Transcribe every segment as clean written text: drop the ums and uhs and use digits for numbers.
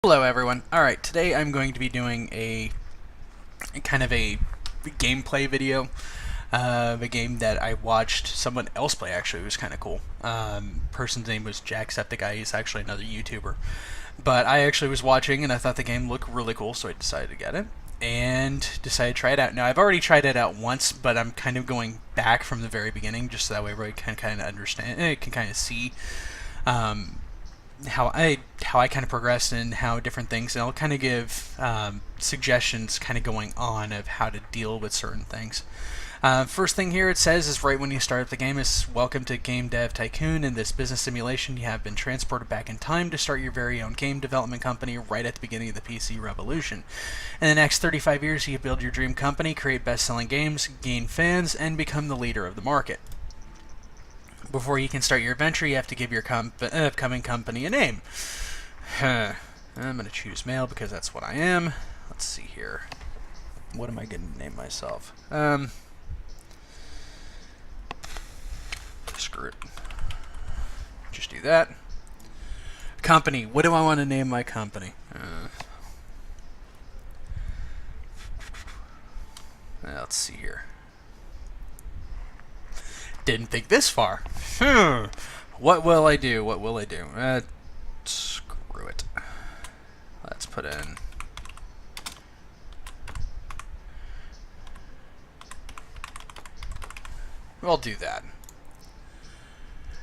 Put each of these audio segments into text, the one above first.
Hello everyone. Alright, today I'm going to be doing a kind of a gameplay video of a game that I watched someone else play. Actually, it was kind of cool. Person's name was jacksepticeye. He's actually another YouTuber. But I actually was watching and I thought the game looked really cool, so I decided to get it. And decided to try it out. Now, I've already tried it out once, but I'm kind of going back from the very beginning, just so that way everybody can kind of understand, can kind of see how I kind of progressed and how different things, and I'll kind of give suggestions kind of going on of how to deal with certain things. First thing here it says is right when you start up the game is welcome to Game Dev Tycoon. In this business simulation you have been transported back in time to start your very own game development company right at the beginning of the PC revolution. In the next 35 years you build your dream company, create best-selling games, gain fans, and become the leader of the market. Before you can start your adventure, you have to give your upcoming company a name. I'm going to choose male because that's what I am. Let's see here. What am I going to name myself? Screw it. Just do that. Company. What do I want to name my company? Let's see here. Didn't think this far. What will I do? What will I do? Screw it. Let's put in. We'll do that.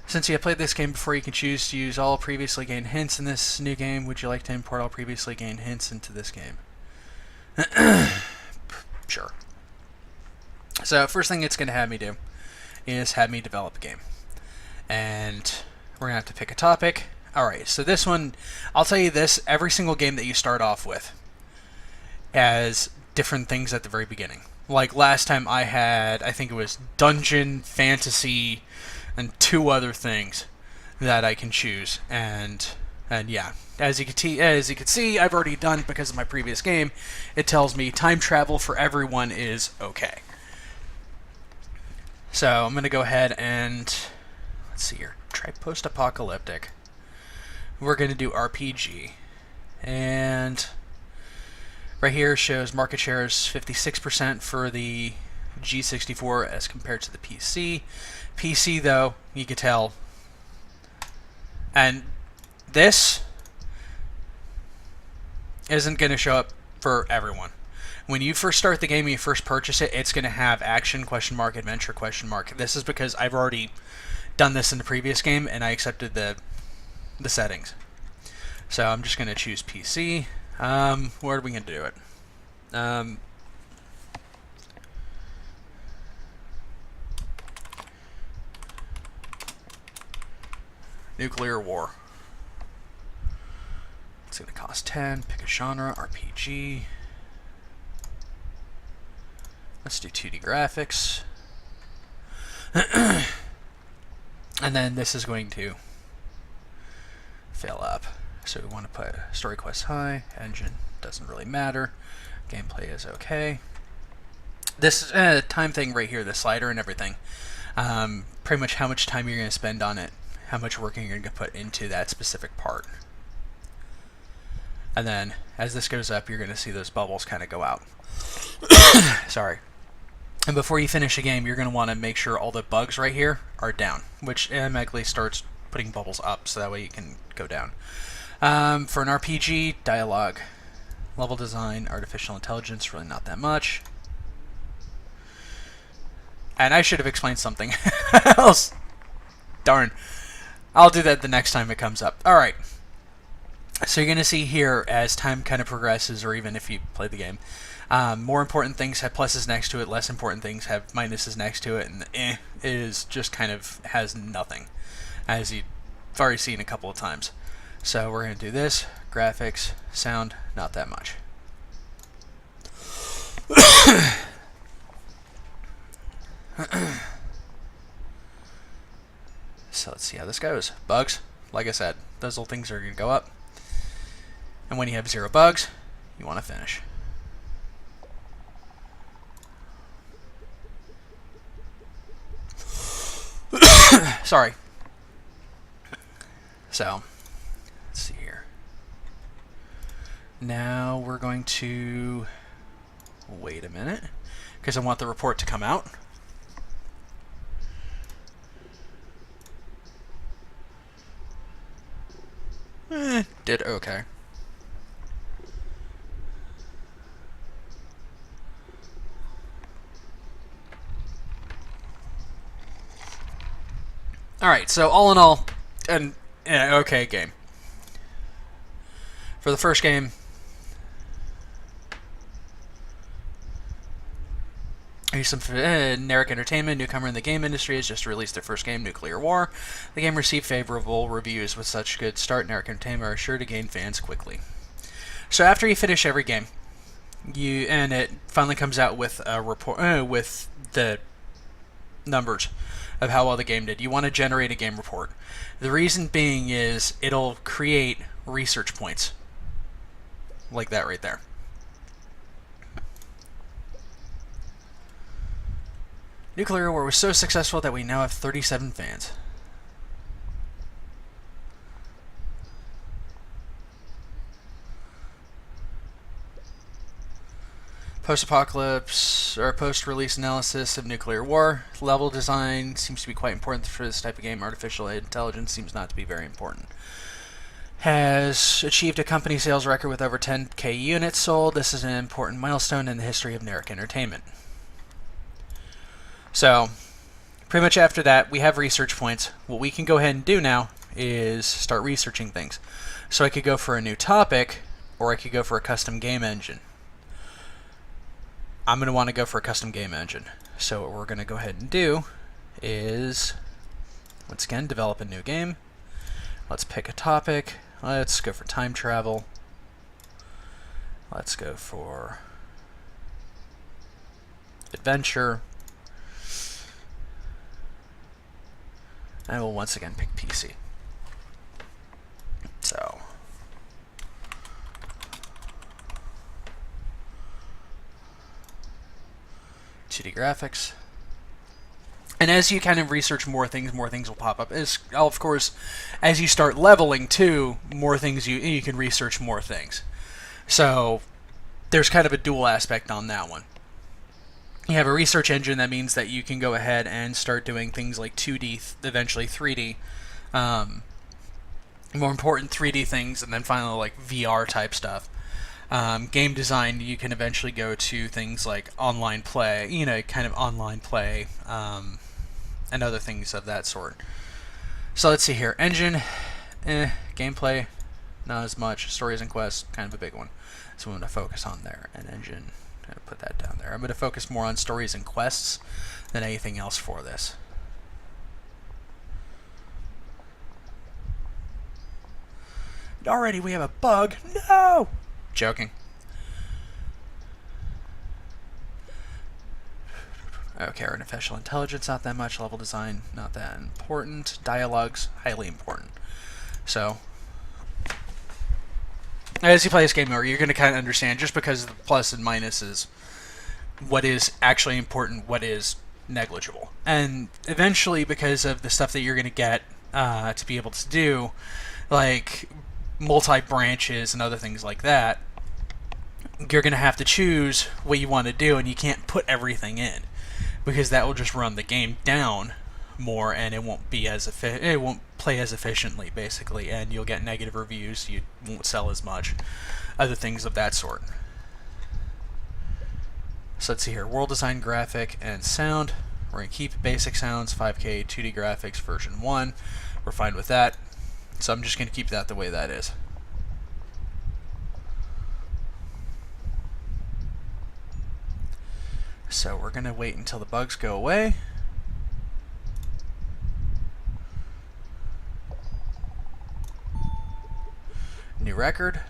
Since you have played this game before, you can choose to use all previously gained hints in this new game. Would you like to import all previously gained hints into this game? Sure. So, first thing it's going to have me do is have me develop a game. And we're going to have to pick a topic. Alright, so this one, I'll tell you this, every single game that you start off with has different things at the very beginning. Like last time I had, I think it was dungeon, fantasy, and 2 other things that I can choose. And yeah, as you can see, I've already done, because of my previous game, it tells me time travel for everyone is okay. So I'm going to go ahead and, let's see here, try post-apocalyptic. We're going to do RPG. And right here shows market share is 56% for the G64 as compared to the PC. PC, though, you can tell. And this isn't going to show up for everyone. When you first start the game and you first purchase it, it's going to have action, question mark, adventure, question mark. This is because I've already done this in the previous game and I accepted the settings. So I'm just going to choose PC. Where are we going to do it? Nuclear war. It's going to cost 10. Pick a genre, RPG. Let's do 2D graphics. And then this is going to fill up. So we want to put story quest high, engine doesn't really matter, gameplay is okay. This time thing right here, the slider and everything, pretty much how much time you're going to spend on it, how much work you're going to put into that specific part. And then as this goes up, you're going to see those bubbles kind of go out. Sorry. And before you finish a game, you're going to want to make sure all the bugs right here are down, which automatically starts putting bubbles up, so that way you can go down. For an RPG, dialogue, level design, artificial intelligence, really not that much. And I should have explained something else. Darn. I'll do that the next time it comes up. Alright. So you're going to see here, as time kind of progresses, or even if you play the game, more important things have pluses next to it, less important things have minuses next to it, and the is just kind of has nothing, as you've already seen a couple of times. So we're going to do this, graphics, sound, not that much. So let's see how this goes. Bugs, like I said, those little things are going to go up. And when you have 0 bugs, you want to finish. Sorry. So, let's see here. Now we're going to wait a minute because I want the report to come out. Did okay. Alright, so all in all, an okay game. For the first game, here's some generic entertainment. Newcomer in the game industry has just released their first game, Nuclear War. The game received favorable reviews. With such good start, generic entertainment are sure to gain fans quickly. So after you finish every game, and it finally comes out with a report with the numbers of how well the game did. You want to generate a game report. The reason being is it'll create research points like that right there. Nuclear War was so successful that we now have 37 fans. Post-apocalypse or post-release analysis of Nuclear War. Level design seems to be quite important for this type of game. Artificial intelligence seems not to be very important. Has achieved a company sales record with over 10,000 units sold. This is an important milestone in the history of Narek Entertainment. So, pretty much after that, we have research points. What we can go ahead and do now is start researching things. So I could go for a new topic, or I could go for a custom game engine. I'm going to want to go for a custom game engine. So what we're going to go ahead and do is, once again, develop a new game. Let's pick a topic. Let's go for time travel. Let's go for adventure. And we'll once again pick PC. So, 2D graphics. And as you kind of research more things will pop up. Of course, as you start leveling too, more things you can research more things. So there's kind of a dual aspect on that one. You have a research engine that means that you can go ahead and start doing things like 2D, eventually 3D, more important 3D things, and then finally like VR type stuff. Game design, you can eventually go to things like online play, kind of online play, and other things of that sort. So let's see here. Engine, gameplay, not as much. Stories and quests, kind of a big one. So I'm going to focus on there. And engine, I'm going to put that down there. I'm going to focus more on stories and quests than anything else for this. Already we have a bug. No! Joking. Okay, artificial intelligence, not that much. Level design, not that important. Dialogues, highly important. So, as you play this game more, you're going to kind of understand, just because of the plus and minuses, what is actually important, what is negligible. And eventually, because of the stuff that you're going to get to be able to do, like multi-branches and other things like that, you're going to have to choose what you want to do, and you can't put everything in, because that will just run the game down more, and it won't be as it won't play as efficiently, basically, and you'll get negative reviews. You won't sell as much, other things of that sort. So let's see here: world design, graphic, and sound. We're going to keep basic sounds, 5K 2D graphics, version 1. We're fine with that. So I'm just going to keep that the way that is. So we're going to wait until the bugs go away. New record.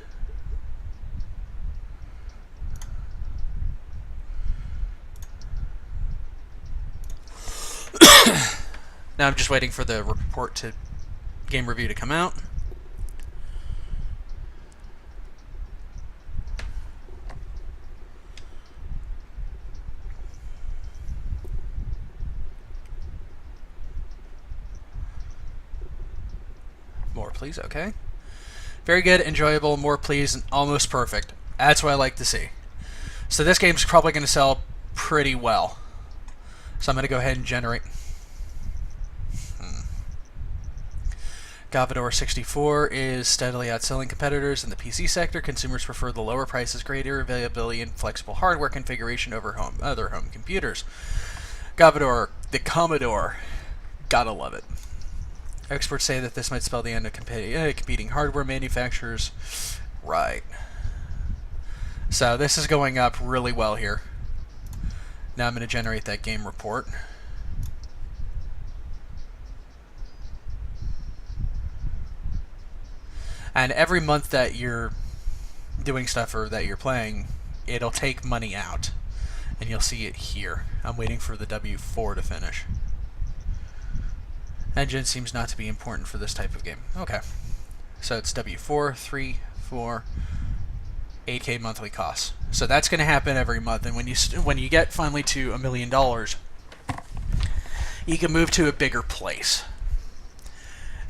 Now I'm just waiting for the report to game review to come out. More, please. Okay. Very good, enjoyable, more pleased, and almost perfect. That's what I like to see. So this game's probably going to sell pretty well. So I'm going to go ahead and generate. Gavador 64 is steadily outselling competitors in the PC sector. Consumers prefer the lower prices, greater availability, and flexible hardware configuration over other home computers. Gavador, the Commodore, gotta love it. Experts say that this might spell the end of competing hardware manufacturers. Right. So this is going up really well here. Now I'm going to generate that game report. And every month that you're doing stuff or that you're playing, it'll take money out. And you'll see it here. I'm waiting for the W4 to finish. Engine seems not to be important for this type of game. Okay. So it's W4, 3, 4, 8K monthly costs. So that's going to happen every month. And when you get finally to $1 million, you can move to a bigger place.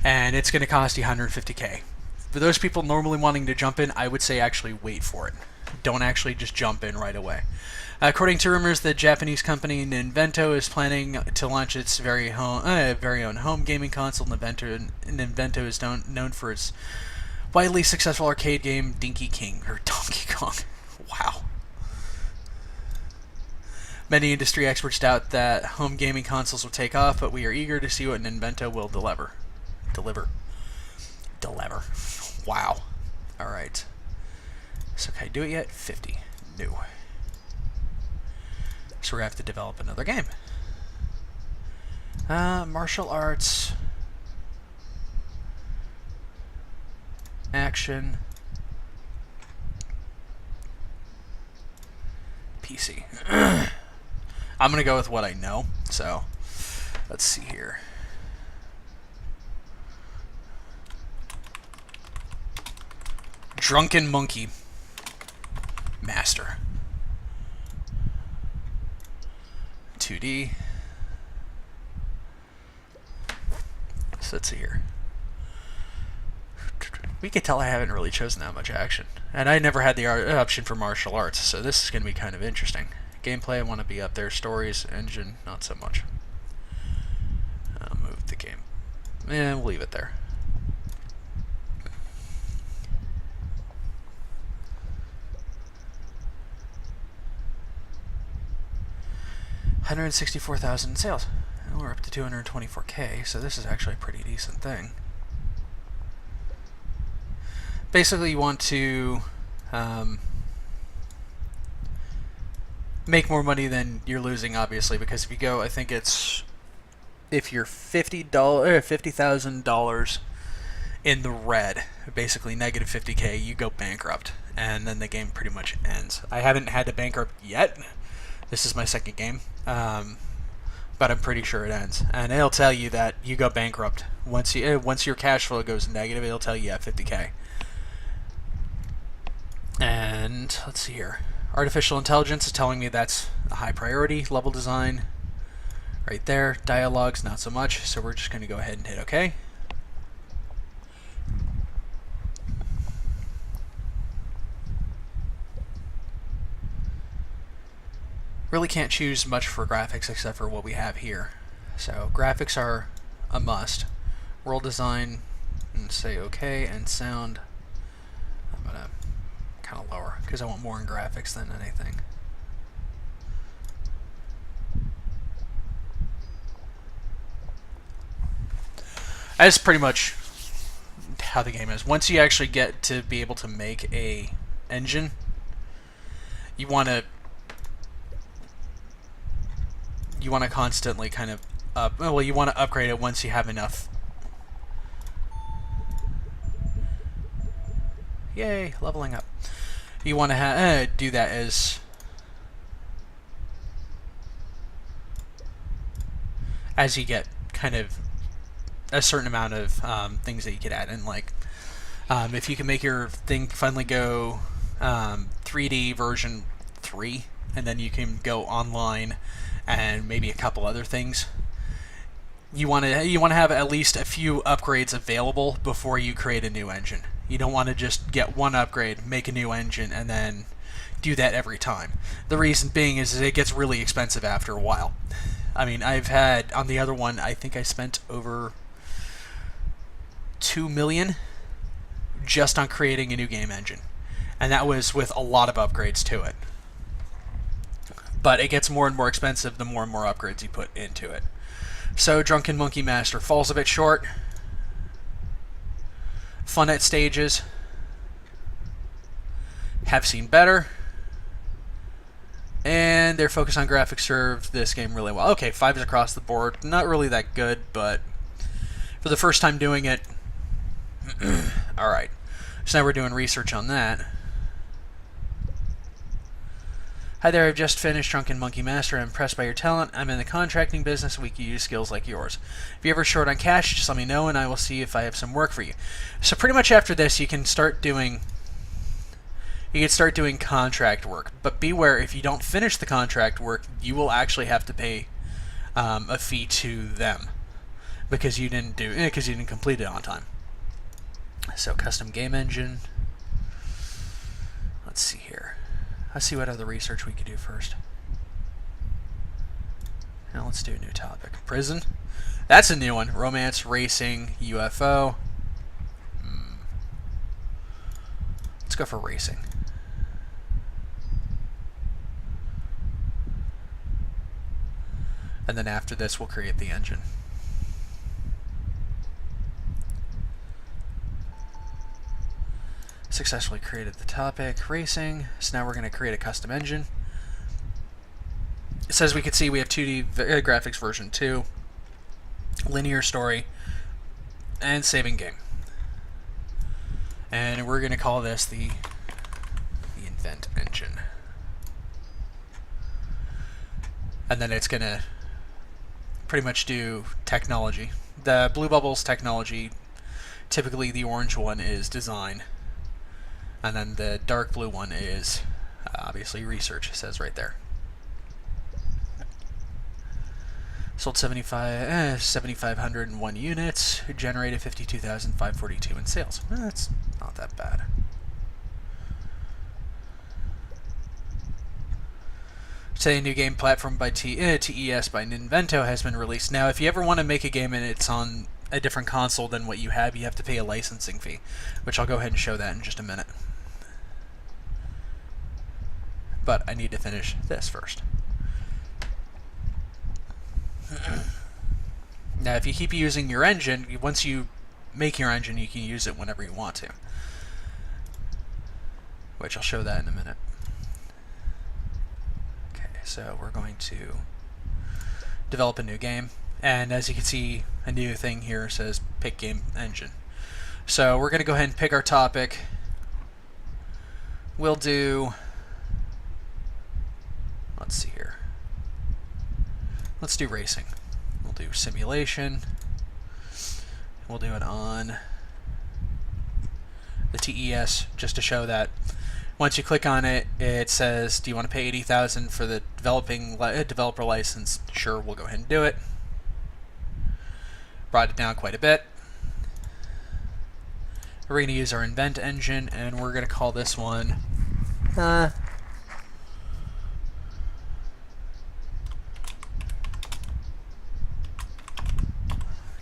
And it's going to cost you 150K. For those people normally wanting to jump in, I would say actually wait for it. Don't actually just jump in right away. According to rumors, the Japanese company Ninvento is planning to launch its very own home gaming console. Ninvento is known for its widely successful arcade game Donkey Kong. Wow. Many industry experts doubt that home gaming consoles will take off, but we are eager to see what Ninvento will deliver. Wow. Alright. So can I do it yet? 50. No. So we're going to have to develop another game. Martial arts. Action. PC. I'm going to go with what I know. So, let's see here. Drunken Monkey Master. 2D. So let's see here. We can tell I haven't really chosen that much action. And I never had the option for martial arts, so this is going to be kind of interesting. Gameplay, I want to be up there. Stories, engine, not so much. I'll move the game. We'll leave it there. $164,000 sales. And we're up to 224K, so this is actually a pretty decent thing. Basically, you want to make more money than you're losing, obviously, because if you go, I think it's if you're $50,000 in the red, basically negative 50K, you go bankrupt, and then the game pretty much ends. I haven't had to bankrupt yet. This is my second game, but I'm pretty sure it ends. And it'll tell you that you go bankrupt. Once your cash flow goes negative, it'll tell you at 50K. And let's see here. Artificial intelligence is telling me that's a high priority. Level design, right there. Dialogues, not so much. So we're just going to go ahead and hit OK. Really can't choose much for graphics except for what we have here. So graphics are a must. World design, and say OK, and sound. I'm gonna kind of lower because I want more in graphics than anything. That's pretty much how the game is. Once you actually get to be able to make a engine, you want to constantly kind of you want to upgrade it once you have enough. Yay, leveling up. You want to do that as you get kind of a certain amount of things that you could add in, like if you can make your thing finally go 3D version 3, and then you can go online and maybe a couple other things. You want to have at least a few upgrades available before you create a new engine. You don't want to just get one upgrade, make a new engine, and then do that every time. The reason being is it gets really expensive after a while. I mean, I've had, on the other one, I think I spent over $2 million just on creating a new game engine. And that was with a lot of upgrades to it. But it gets more and more expensive the more and more upgrades you put into it. So Drunken Monkey Master falls a bit short. Fun at stages. Have seen better. And their focus on graphics served this game really well. Okay, 5s across the board. Not really that good, but for the first time doing it, alright. So now we're doing research on that. Hi there, I've just finished Drunken Monkey Master. I'm impressed by your talent. I'm in the contracting business. We could use skills like yours. If you're ever short on cash, just let me know and I will see if I have some work for you. So pretty much after this, you can start doing contract work. But beware, if you don't finish the contract work, you will actually have to pay a fee to them because you didn't complete it on time. So custom game engine. Let's see here. Let's see what other research we could do first. Now let's do a new topic. Prison. That's a new one. Romance, racing, UFO. Let's go for racing. And then after this, we'll create the engine. Successfully created the topic, racing. So now we're going to create a custom engine. It says we can see we have 2D graphics version 2, linear story, and saving game. And we're going to call this the invent engine. And then it's going to pretty much do technology. The blue bubble's technology, typically the orange one is design. And then the dark blue one is obviously research, it says right there. Sold 7,501 units, generated 52,542 in sales. That's not that bad. Today, a new game platform by TES by Ninvento has been released. Now, if you ever want to make a game and it's on a different console than what you have to pay a licensing fee, which I'll go ahead and show that in just a minute. But I need to finish this first. Now, if you keep using your engine, once you make your engine, you can use it whenever you want to. Which I'll show that in a minute. Okay, so we're going to develop a new game. And as you can see, a new thing here says pick game engine. So we're going to go ahead and pick our topic. We'll do... Let's see here. Let's do racing. We'll do simulation. We'll do it on the TES just to show that once you click on it, it says, do you want to pay $80,000 for the developer license? Sure, we'll go ahead and do it. Brought it down quite a bit. We're going to use our invent engine, and we're going to call this one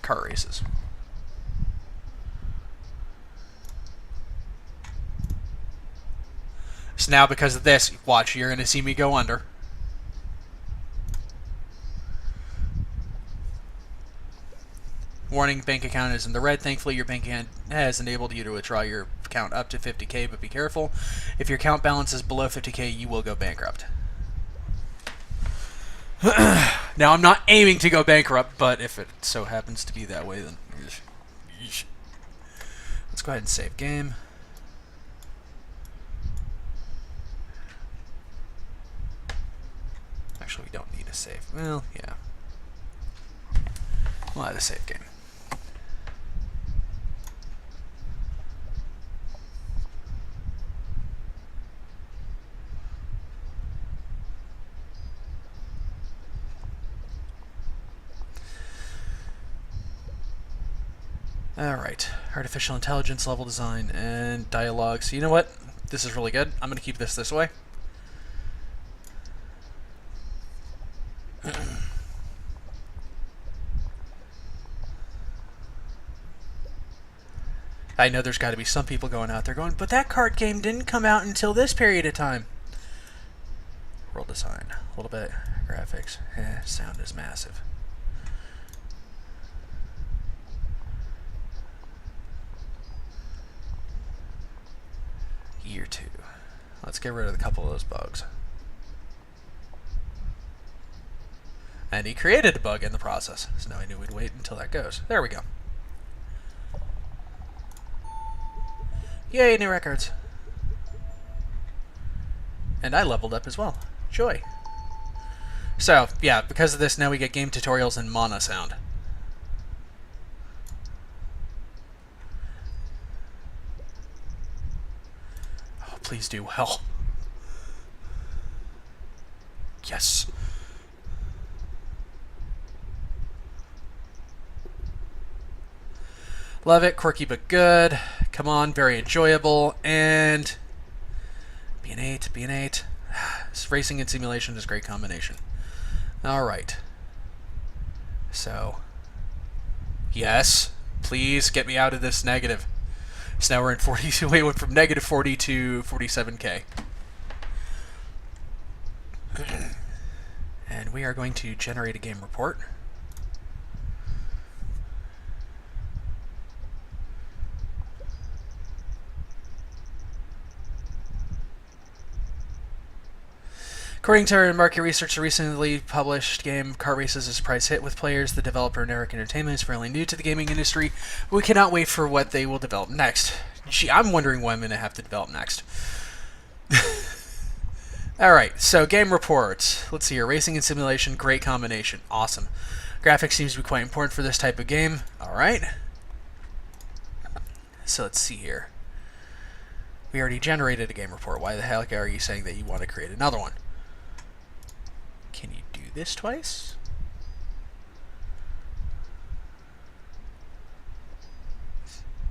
car races. So now because of this, watch, you're going to see me go under. Warning, bank account is in the red. Thankfully, your bank account has enabled you to withdraw your account up to 50K, but be careful. If your account balance is below 50K, you will go bankrupt. Now, I'm not aiming to go bankrupt, but if it so happens to be that way, then... Let's go ahead and save game. Actually, we don't need a save. Well, yeah. We'll add a save game. Alright, artificial intelligence, level design, and dialogue. So you know what? This is really good. I'm going to keep this way. I know there's got to be some people going out there going, but that card game didn't come out until this period of time. World design, a little bit. Graphics, sound is massive. Year 2. Let's get rid of a couple of those bugs. And he created a bug in the process, so now I knew we'd wait until that goes. There we go. Yay, new records. And I leveled up as well. Joy. So, yeah, because of this, now we get game tutorials in mono sound. Oh, please do well. Yes. Love it, quirky but good. Come on, very enjoyable, and be an 8, be an 8. Racing and simulation is a great combination. Alright. So, yes, please get me out of this negative. So now we're in 40, we went from negative 40 to 47k. And we are going to generate a game report. According to our market research, the recently published game Car Races is a surprise hit with players. The developer, Narek Entertainment, is fairly new to the gaming industry. We cannot wait for what they will develop next. Gee, I'm wondering what I'm going to have to develop next. Alright, so game report. Let's see here. Racing and simulation, great combination. Awesome. Graphics seems to be quite important for this type of game. Alright. So let's see here. We already generated a game report. Why the heck are you saying that you want to create another one? Can you do this twice?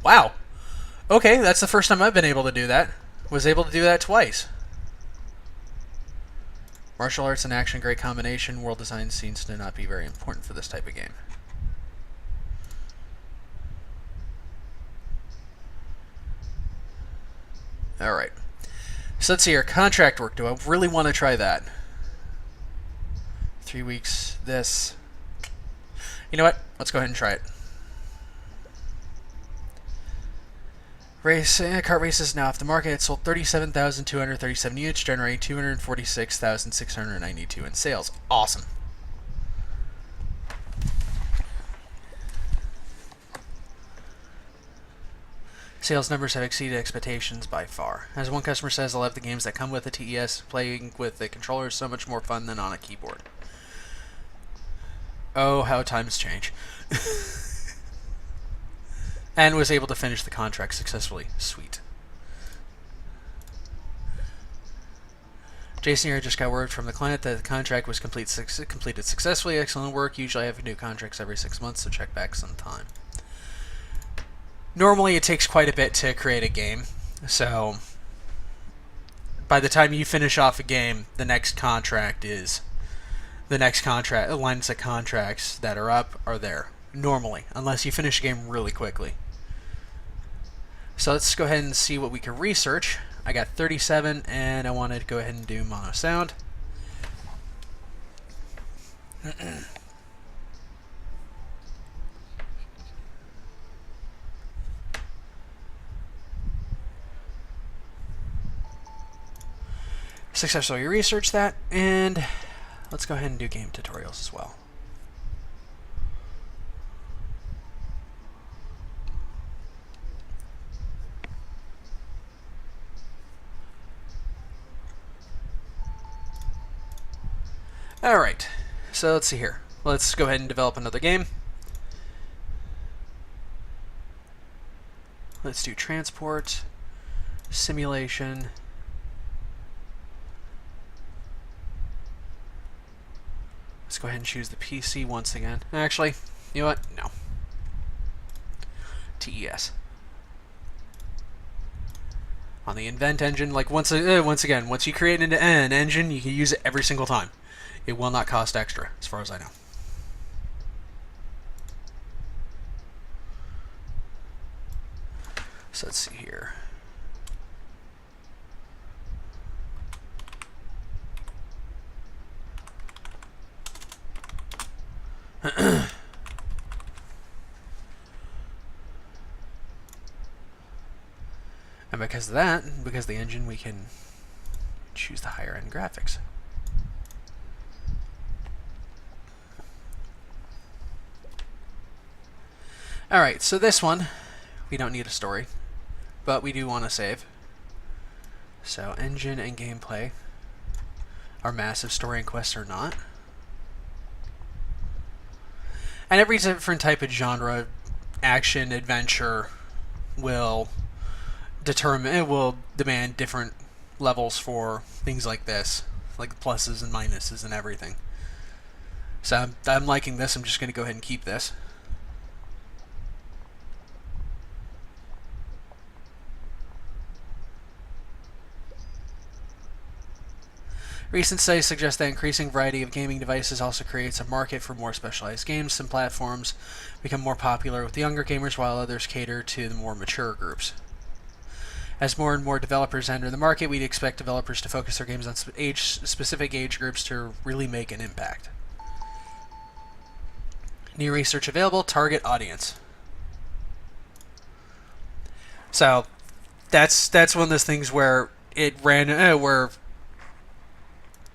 Wow. Okay, that's the first time I've been able to do that. Was able to do that twice. Martial arts and action, great combination. World design seems to not be very important for this type of game. Alright. So let's see here. Contract work. Do I really want to try that? 3 weeks, this. You know what? Let's go ahead and try it. Kart Race is now off the market. It sold 37,237 units, generating 246,692 in sales. Awesome. Sales numbers have exceeded expectations by far. As one customer says, I love the games that come with the TES. Playing with the controller is so much more fun than on a keyboard. Oh, how times change. And was able to finish the contract successfully. Sweet. Jason here just got word from the client that the contract was completed successfully. Excellent work. Usually I have new contracts every 6 months, so check back sometime. Normally it takes quite a bit to create a game, so by the time you finish off a game, the next contract lines of contracts that are up are there. Normally, unless you finish a game really quickly. So let's go ahead and see what we can research. I got 37, and I wanted to go ahead and do mono sound. Successfully research that, and let's go ahead and do game tutorials as well. Alright, so let's see here. Let's go ahead and develop another game. Let's do transport, simulation. Let's go ahead and choose the PC once again. Actually, you know what? No. TES. On the Invent engine, like once again, once you create an engine, you can use it every single time. It will not cost extra, as far as I know. So let's see here. And because of that, because of the engine, we can choose the higher end graphics. Alright, so this one, we don't need a story, but we do want to save. So engine and gameplay are massive, story and quests are not. And every different type of genre, action, adventure, will demand different levels for things like this, like pluses and minuses and everything. So I'm liking this. I'm just going to go ahead and keep this. Recent studies suggest that increasing variety of gaming devices also creates a market for more specialized games. Some platforms become more popular with younger gamers, while others cater to the more mature groups. As more and more developers enter the market, we'd expect developers to focus their games on specific age groups to really make an impact. New research available, target audience. So that's one of those things where where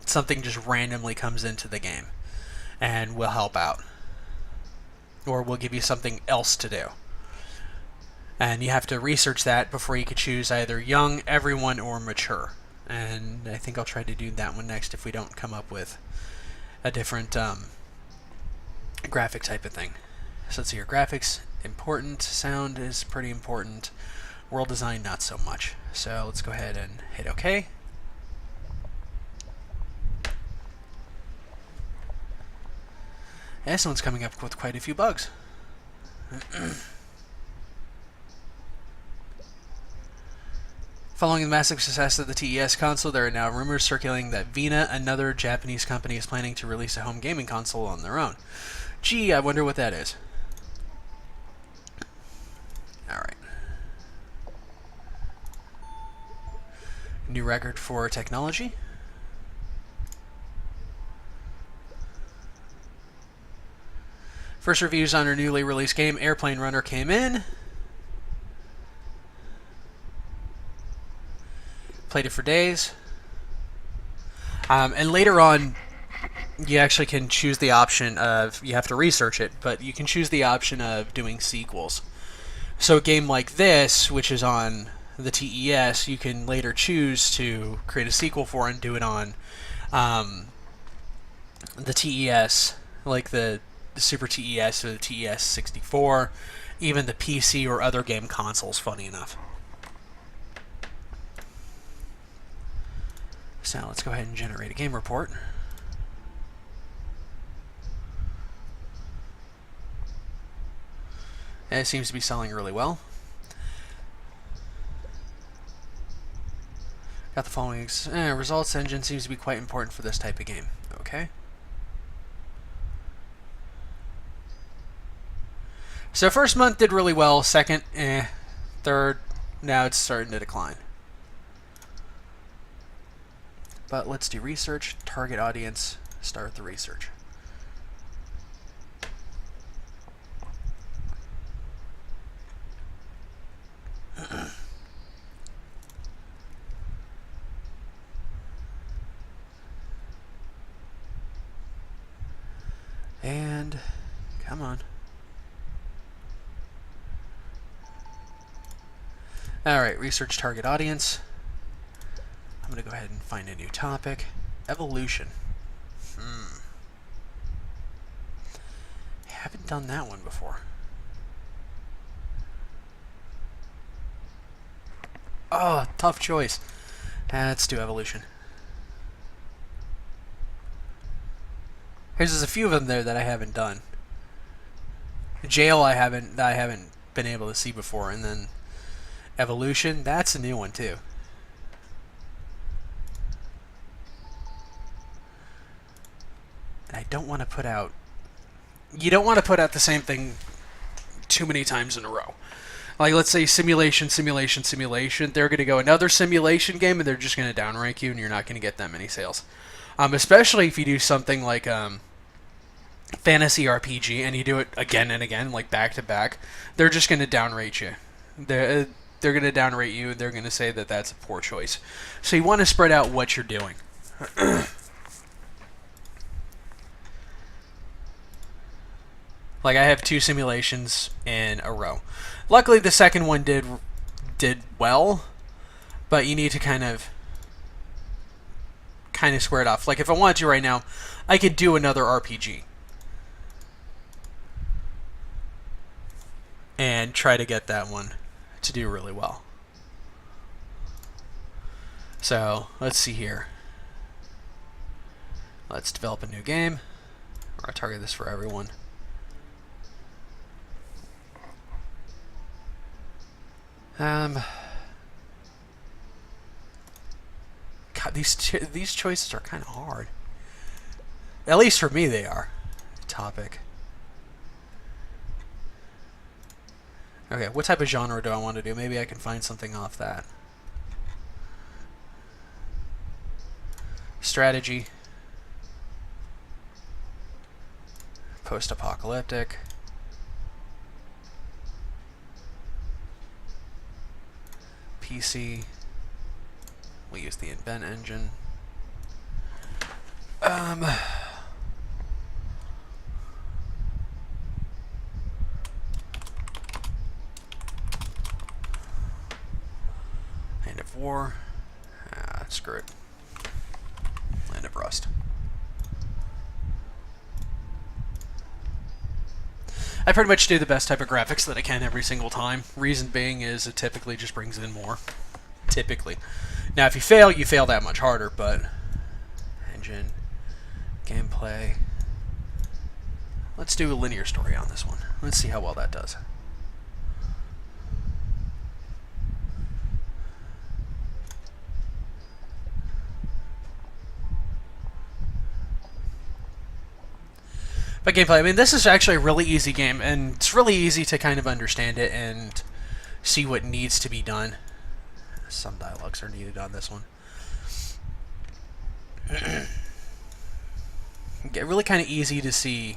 something just randomly comes into the game and will help out, or will give you something else to do. And you have to research that before you could choose either young, everyone, or mature. And I think I'll try to do that one next if we don't come up with a different graphic type of thing. So let's see here. Graphics, important. Sound is pretty important. World design, not so much. So let's go ahead and hit OK. This one's coming up with quite a few bugs. Following the massive success of the TES console, there are now rumors circulating that Vena, another Japanese company, is planning to release a home gaming console on their own. Gee, I wonder what that is. Alright. New record for technology. First reviews on our newly released game, Airplane Runner, came in. Played it for days. And later on, you actually can choose the option of, you have to research it, but you can choose the option of doing sequels. So a game like this, which is on the TES, you can later choose to create a sequel for and do it on the TES, like the Super TES or the TES 64, even the PC or other game consoles, funny enough. So let's go ahead and generate a game report. And it seems to be selling really well. Got the following results. Engine seems to be quite important for this type of game. Okay. So first month did really well. Second, third, now it's starting to decline. But let's do research, target audience, start the research. And come on. Alright, research target audience. I'm going to go ahead and find a new topic. Evolution. Haven't done that one before. Oh, tough choice. Let's do evolution. There's a few of them there that I haven't done. Jail I haven't been able to see before. And then evolution, that's a new one too. And I don't want to put out... You don't want to put out the same thing too many times in a row. Like, let's say simulation, simulation, simulation. They're going to go another simulation game, and they're just going to downrank you, and you're not going to get that many sales. Especially if you do something like fantasy RPG, and you do it again and again, like back to back. They're just going to downrate you. They're going to downrate you, and they're going to say that that's a poor choice. So you want to spread out what you're doing. Like, I have 2 simulations in a row. Luckily, the second one did well, but you need to kind of square it off. Like, if I wanted to right now, I could do another RPG and try to get that one to do really well. So, let's see here. Let's develop a new game. I'll target this for everyone. God, these choices are kind of hard. At least for me, they are. Topic. Okay, what type of genre do I want to do? Maybe I can find something off that. Strategy. Post-apocalyptic. PC. We'll use the invent engine. Land of War. Screw it. Land of Rust. I pretty much do the best type of graphics that I can every single time. Reason being is it typically just brings in more. Typically. Now, if you fail that much harder, but... Engine. Gameplay. Let's do a linear story on this one. Let's see how well that does. But gameplay, I mean, this is actually a really easy game, and it's really easy to kind of understand it and see what needs to be done. Some dialogues are needed on this one. Get really kind of easy to see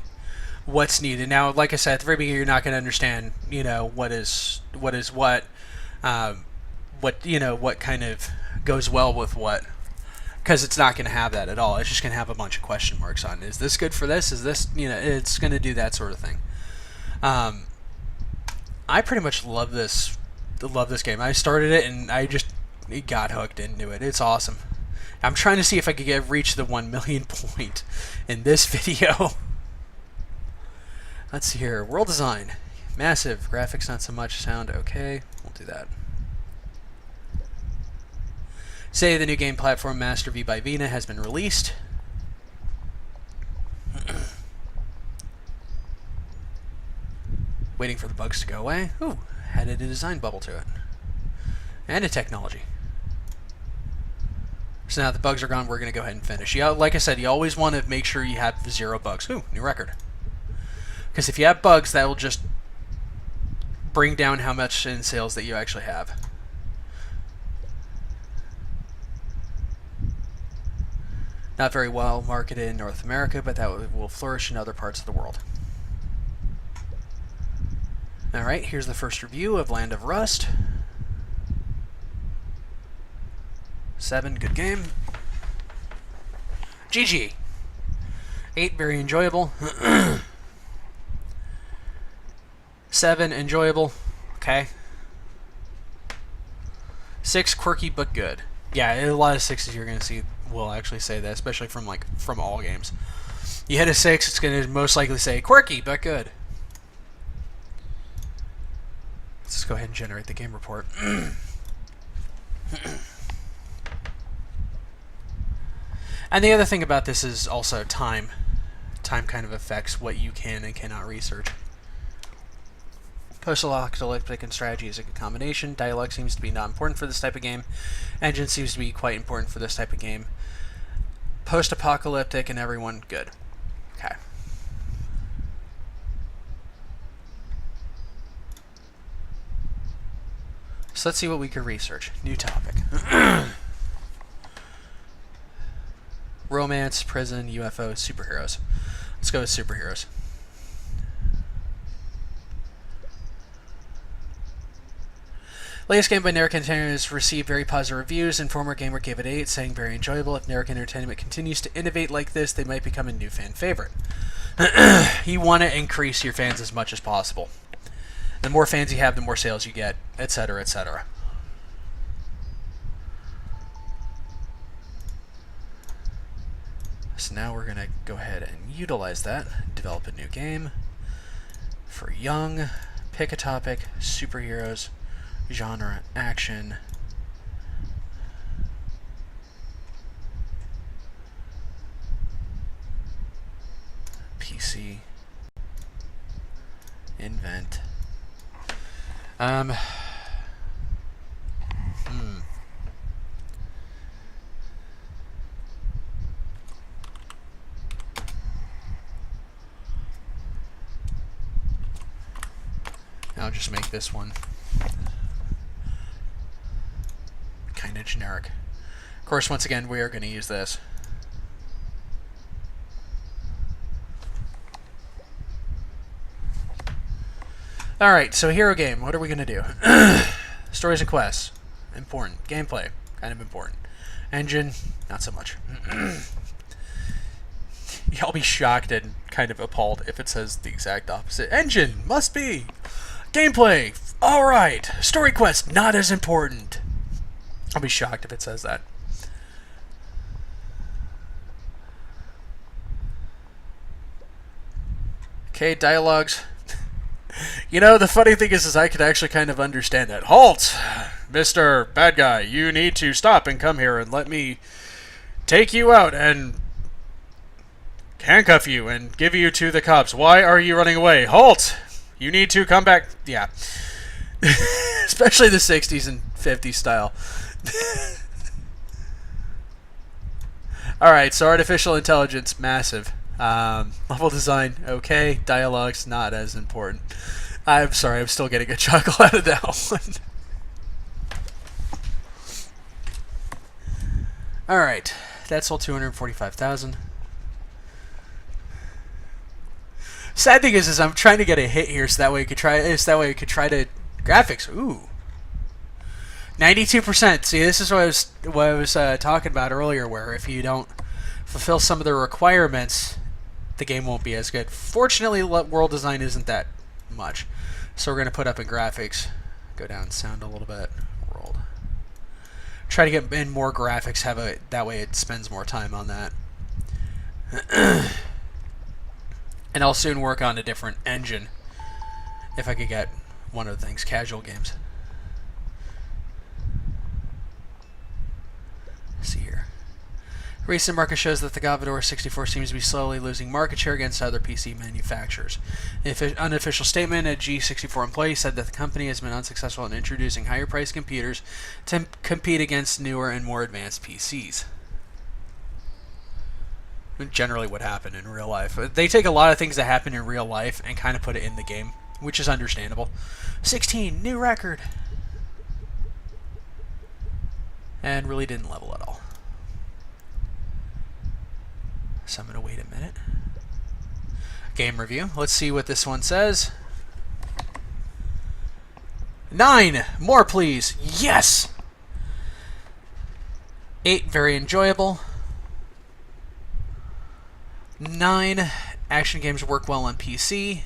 what's needed. Now, like I said, at the very beginning, you're not going to understand, you know, what kind of goes well with what. Because it's not going to have that at all. It's just going to have a bunch of question marks on it. Is this good for this? Is this, you know, it's going to do that sort of thing. I pretty much love this game. I started it and I just got hooked into it. It's awesome. I'm trying to see if I could reach the 1 million point in this video. Let's see here. World design. Massive. Graphics not so much. Sound okay. We'll do that. Say the new game platform Master V by Vina has been released. Waiting for the bugs to go away. Ooh, added a design bubble to it. And a technology. So now the bugs are gone, we're going to go ahead and finish. Like I said, you always want to make sure you have 0 bugs. Ooh, new record. Because if you have bugs, that will just bring down how much in sales that you actually have. Not very well marketed in North America, but that will flourish in other parts of the world. Alright, here's the first review of Land of Rust. 7, good game. GG. 8, very enjoyable. 7, enjoyable. Okay. 6, quirky but good. Yeah, a lot of 6s you're going to see will actually say that, especially from all games. You hit a 6, it's going to most likely say quirky but good. Let's just go ahead and generate the game report. And the other thing about this is also time. Time kind of affects what you can and cannot research. Post-apocalyptic and strategy is a good combination. Dialogue seems to be not important for this type of game. Engine seems to be quite important for this type of game. Post-apocalyptic and everyone good. Okay. So let's see what we could research. New topic. Romance, prison, UFO, superheroes. Let's go with superheroes. Latest game by Narek Entertainment has received very positive reviews. Informer Gamer gave it 8, saying very enjoyable. If Narek Entertainment continues to innovate like this, they might become a new fan favorite. You want to increase your fans as much as possible. The more fans you have, the more sales you get, etc., etc. So now we're going to go ahead and utilize that. Develop a new game for young. Pick a topic, superheroes. Genre, action. PC. Invent. I'll just make this one kind of generic. Of course, once again, we are going to use this. Alright, so hero game. What are we going to do? Stories and quests. Important. Gameplay. Kind of important. Engine. Not so much. Y'all be shocked and kind of appalled if it says the exact opposite. Engine. Must be. Gameplay. Alright. Story quest. Not as important. I'll be shocked if it says that. Okay, dialogues. You know, the funny thing is I could actually kind of understand that. Halt! Mr. Bad Guy, you need to stop and come here and let me take you out and handcuff you and give you to the cops. Why are you running away? Halt! You need to come back. Yeah. Especially the 60s and 50s style. Alright, so artificial intelligence, massive. Level design, okay. Dialogues, not as important. I'm sorry, I'm still getting a chuckle out of that one. Alright, that sold 245,000. Sad thing is I'm trying to get a hit here so that way we could try to graphics. Ooh. 92%. See, this is what I was talking about earlier, where if you don't fulfill some of the requirements, the game won't be as good. Fortunately, world design isn't that much, so we're going to put up in graphics. Go down sound a little bit. World. Try to get in more graphics. That way it spends more time on that. And I'll soon work on a different engine if I could get one of the things. Casual games. Let's see here. Recent market shows that the Commodore 64 seems to be slowly losing market share against other PC manufacturers. The unofficial statement, a G64 employee said that the company has been unsuccessful in introducing higher-priced computers to compete against newer and more advanced PCs. Generally what happened in real life. They take a lot of things that happen in real life and kind of put it in the game, which is understandable. 16, new record. And really didn't level at all. So I'm going to wait a minute. Game review. Let's see what this one says. 9. More, please. Yes! 8. Very enjoyable. 9. Action games work well on PC.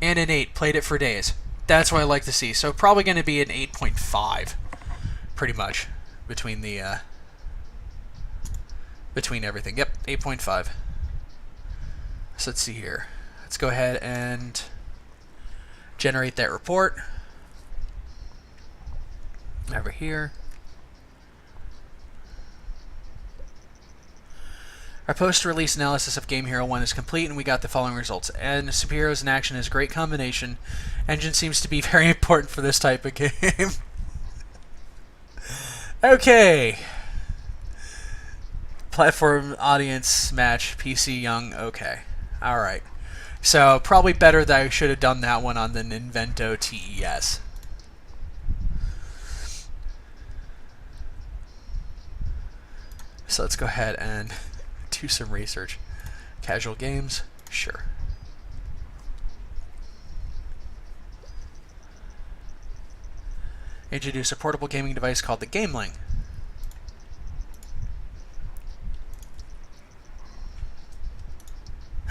And an 8. Played it for days. That's what I like to see. So probably going to be an 8.5. Pretty much. Between the... between everything. Yep, 8.5. So let's see here. Let's go ahead and generate that report. Over here. Our post-release analysis of Game Hero 1 is complete, and we got the following results. And superheroes in action is a great combination. Engine seems to be very important for this type of game. Okay. Platform, audience, match, PC, young, okay. Alright. So, probably better that I should have done that one on the Invento TES. So let's go ahead and do some research. Casual games? Sure. Introduce a portable gaming device called the Gameling.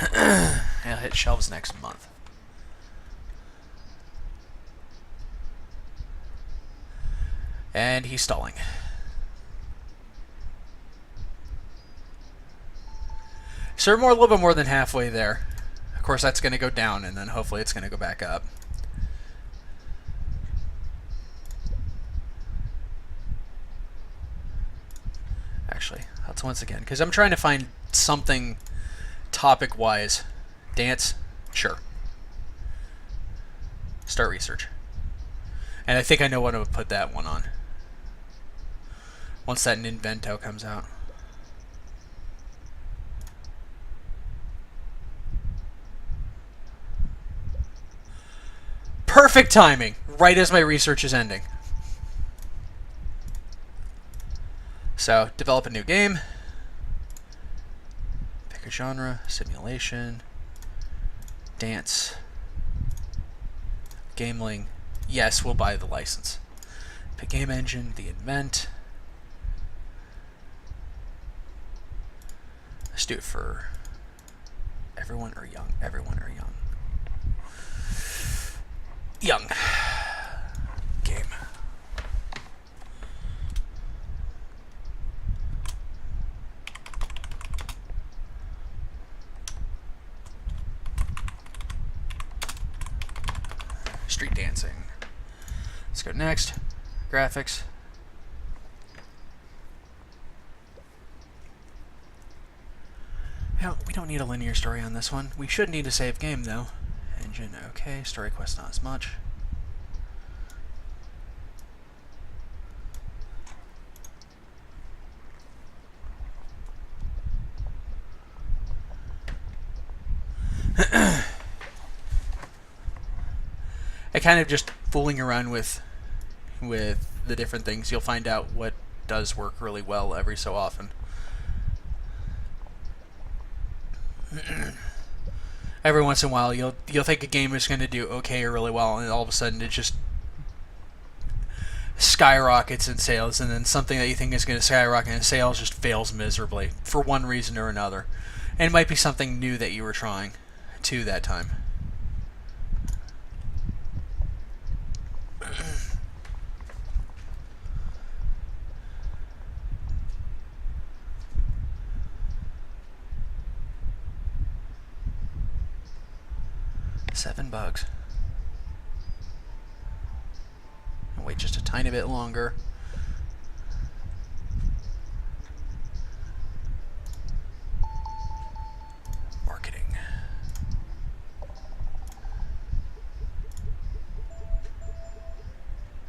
It'll hit shelves next month. And he's stalling. So we're a little bit more than halfway there. Of course, that's going to go down, and then hopefully it's going to go back up. Actually, that's once again, because I'm trying to find something topic-wise. Dance? Sure. Start research. And I think I know what I would put that one on. Once that Invento comes out. Perfect timing, right as my research is ending. So, develop a new game. Pick a genre, simulation, dance, Gameling. Yes, we'll buy the license. Pick game engine, the Invent. Let's do it for everyone or young. Everyone or young. Young. Game. Street dancing. Let's go next. Graphics. Well, we don't need a linear story on this one. We should need a save game, though. Engine, okay. Story quest, not as much. I kind of just fooling around with the different things. You'll find out what does work really well every so often. Every once in a while, you'll think a game is going to do okay or really well, and all of a sudden it just skyrockets in sales, and then something that you think is going to skyrocket in sales just fails miserably for one reason or another. And it might be something new that you were trying to that time. $7. I'll wait just a tiny bit longer. Marketing.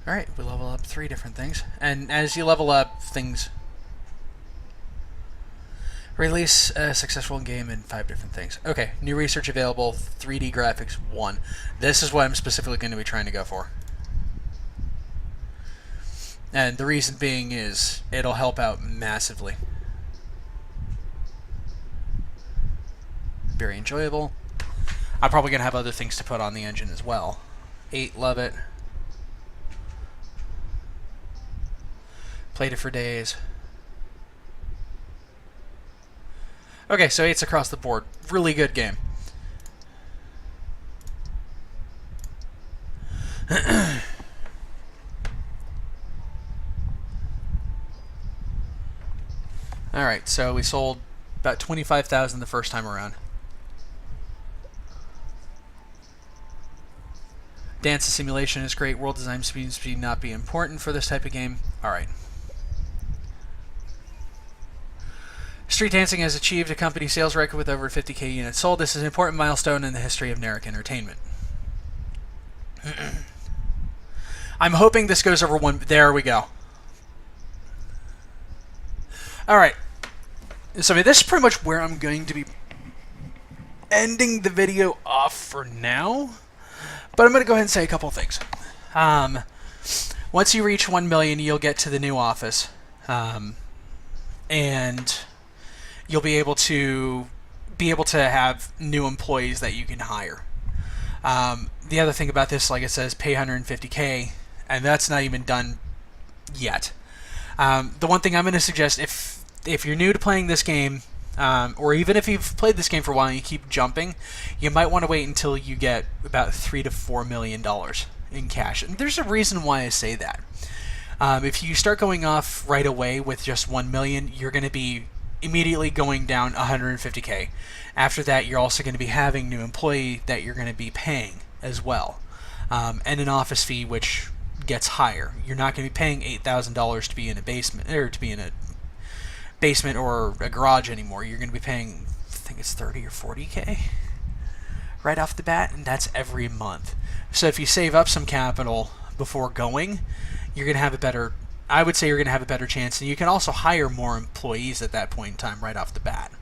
Alright, we level up 3 different things. And as you level up things, release a successful game in 5 different things. Okay, new research available, 3D graphics 1. This is what I'm specifically going to be trying to go for. And the reason being is it'll help out massively. Very enjoyable. I'm probably going to have other things to put on the engine as well. 8, love it. Played it for days. Okay, so 8's across the board. Really good game. Alright, so we sold about 25,000 the first time around. Dance and simulation is great. World design speed not be important for this type of game. Alright. Street Dancing has achieved a company sales record with over 50k units sold. This is an important milestone in the history of Narek Entertainment. I'm hoping this goes over one. There we go. Alright. So this is pretty much where I'm going to be ending the video off for now. But I'm going to go ahead and say a couple things. Once you reach 1 million, you'll get to the new office. And you'll be able to have new employees that you can hire. The other thing about this, like it says, pay 150k, and that's not even done yet. The one thing I'm going to suggest, if you're new to playing this game, or even if you've played this game for a while and you keep jumping, you might want to wait until you get about $3 to $4 million in cash. And there's a reason why I say that. If you start going off right away with just 1 million, you're going to be immediately going down 150k. After that, you're also going to be having new employee that you're going to be paying as well, and an office fee which gets higher. You're not going to be paying $8,000 to be in a basement or a garage anymore. You're going to be paying, I think it's 30 or 40k right off the bat, and that's every month. So if you save up some capital before going, you're going to have a better, I would say you're going to have a better chance, and you can also hire more employees at that point in time right off the bat.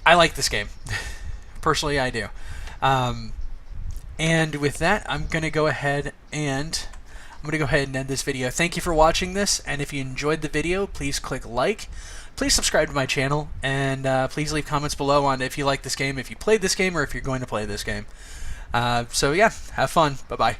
I like this game. Personally, I do. And with that, I'm going to go ahead and end this video. Thank you for watching this, and if you enjoyed the video, please click like. Please subscribe to my channel, and please leave comments below on if you like this game, if you played this game, or if you're going to play this game. So yeah, have fun. Bye-bye.